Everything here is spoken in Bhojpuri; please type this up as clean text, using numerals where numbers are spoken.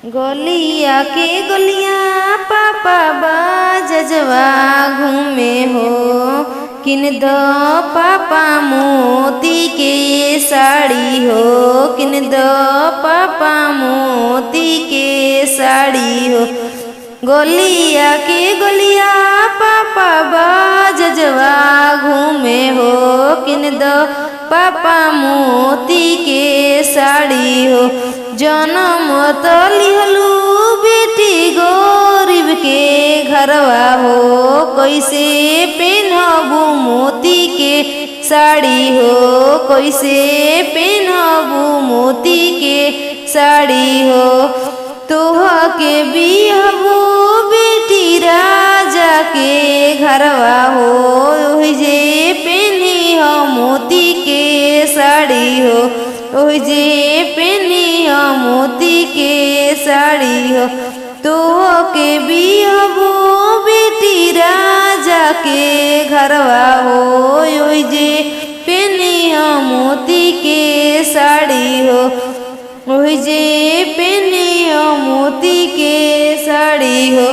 गलिया के गलिया पापा बाजवा घूमे हो, किन दो पापा मोती के साड़ी हो, किन दो पापा मोती के साड़ी हो। गलिया के गलिया पापा बाजवा घूमे हो, किन दो पापा मोती के साड़ी हो। जनम तो लिहलू बेटी गरीब के घरवा हो, कैसे पहनबू मोती के साड़ी हो, कैसे पहनबू मोती के साड़ी हो। तोह के बिहबू बेटी राजा के घरवा हो, ओहि जे पहनी हो मोती के साड़ी हो, ओहि जे पहनी हो मोती के साड़ी हो। तोह के बिहबू बेटी राजा के घरवा हो, ओहि जे पहनी हो मोती के साड़ी हो, ओहि जे पहनी हो मोती के साड़ी हो।